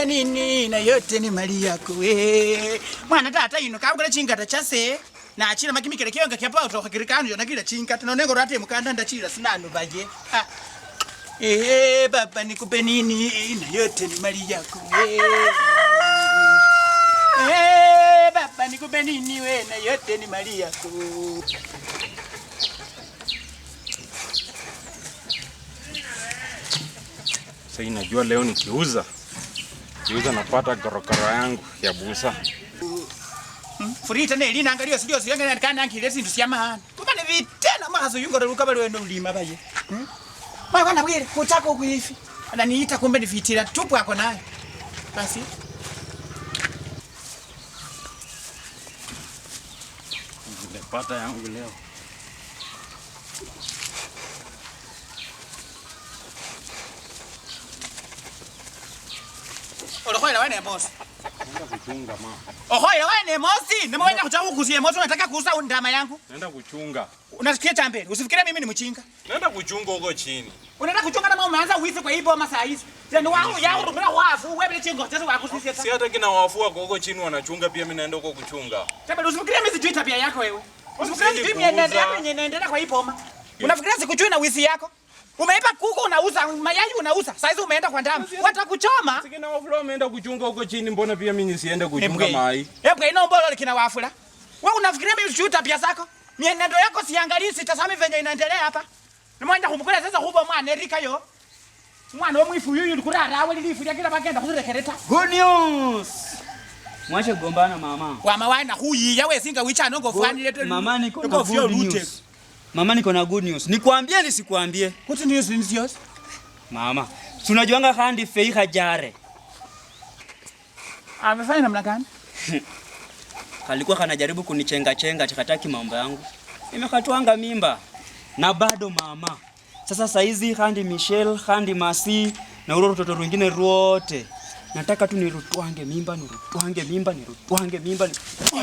nini na yote ni mali yako we. Mwana tata ino kabula chingata chase na achira makimikele kionga kyapa utoka kirikano yona kila chingata nonengo rate mukanda ndachira sinano baje. Baba nikupe nini na yote ni mali yako we. Baba nikupe nini we na yote ni mali yako. Sasa inajua leo nikiuza napata gorokoro yangu ya busa. Furita ne lina angalio sio yanga kana ankile sindu siamana. Kumane vitena mahazo yungo ruka bali ndo ulima baye. Mama kana bwire kutaka kuifi. Ananiita kumbe nifitira tupu yako naye. Basi. Nimepata yangu leo. Ohoira wewe boss. Naenda kuchunga mama. Ohoira wewe mosi, nimeenda kuchanga kukuzie mosi unataka kuuza ndama yangu? Naenda kuchunga. Unasikia chambe? Usifikirie mimi ni mchinga. Naenda kuchunga huko chini. Unaenda kuchunga kama umeanza wizi kwa hiyo masaa hizi. Ndio wangu yao tumela wafu wewe bila chingo sasa wako sisi hata. Si hata kina wafu wako huko chini wanachunga pia mimi naenda huko kuchunga. Chambe usifikirie mimi sijui tabia yako wewe. Usifikirie mimi naendelea kwa hiyo boma. Unafikiria sikujui na wizi yako? Umeipa kuku unauza, mayai unauza. Sasa hizo umeenda kwa ndama. Watakuchoma. Sikina wafula wameenda kuchunga huko chini, mbona pia mimi nisiende kuchunga mai? Hebu ina mbolo kina wafula. Wewe unafikiria mimi sijui tabia zako? Mienendo yako siangalii sitazami venye inaendelea hapa. Nimeenda kumkula sasa hubo mwana Erika yo. Mwana omwifu yuyu likurara awali lifuria kila bagenda kuzirekereta. Good news. Mwache kugombana mama. Wa mawana huyi yawe singa wicha nongo fani leto. Mama niko na good news. Mama niko na good news. Nikwambie nisikwambie? What news is yours? Mama, si unajuanga Khandi Fei Hajare. Amefanya namna gani? Kalikuwa kanajaribu kunichenga chakataki mambo yangu. Nimekatwanga mimba. Na bado mama. Sasa saizi Khandi Michelle, Khandi Masi na uro watoto wengine wote. Nataka tu nirutwange mimba.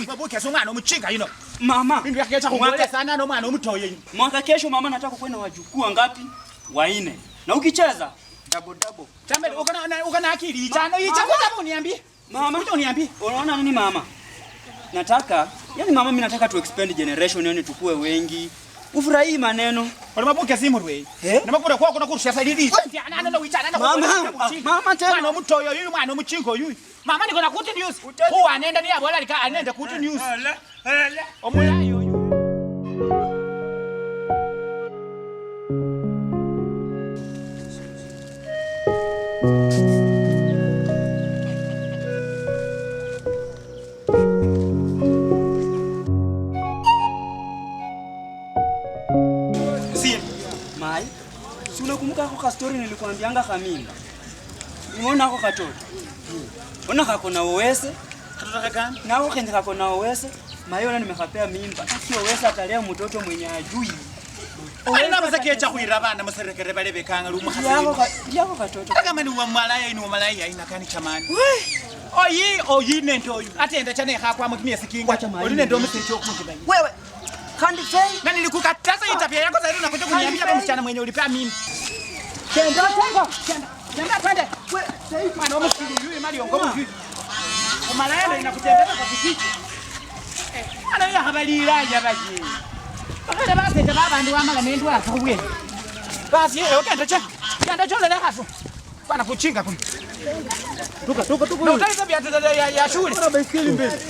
Babu kesho mwana umchinga you know. Mama, mimi yakecha kuongea sana na mwana umtoye. Mwaka kesho mama nataka kuwa na wajukuu ngapi? 4. Na ukicheza double. Chambe uko na akili chano hii chako kama uniambie. Mama, kuja uniambie. Unaona nini mama? Nataka, yani mama mimi nataka tu expand generation yani tukue wengi. Ufurahi maneno. Wale mabuke simu rwe. Na makura kwa kuna kurusha saidi. Ana na wichana na mama tena. Mwana umtoyo yuyu mwana umchingo yuyu. Mama niko na kuti news. Huwa anaenda ni abo alika anaenda kuti news. Omoya yuyu. Mai, si unakumbuka kwa story nilikwambianga kamimba? Umeona hako katoto? Ona kako na uweze. Katoto gani? Na wao kende kako na uweze. Mayona nimekapea mimba. Sio uweze atalea mtoto mwenye ajui. Ana mzake cha kuira bana mserekere bale bekanga lu muhasini. Yako katoto. Kama ni wa malaya ina kani chamani. Oyi nendo oyu. Atenda chane hakwa mkimia sikinga. Oli nendo msecho kungibai. Wewe Khandi Fei. Na nilikukataza hii tabia yako sasa unakuja kuniambia kama msichana mwenye ulipea mimi. Kenda twende. Wewe mwana umsikili yule mali ongomo hivi. Umalaya inakutembeza kwa kijiji. Ana ya habari ilaja baji. Bakale base baba ndio amala nendo akawe. Basi kenda chole na hapo. Bana kuchinga kuna. Tuka. Na utaiza viatu ya shule. Kuna baiskeli mbele.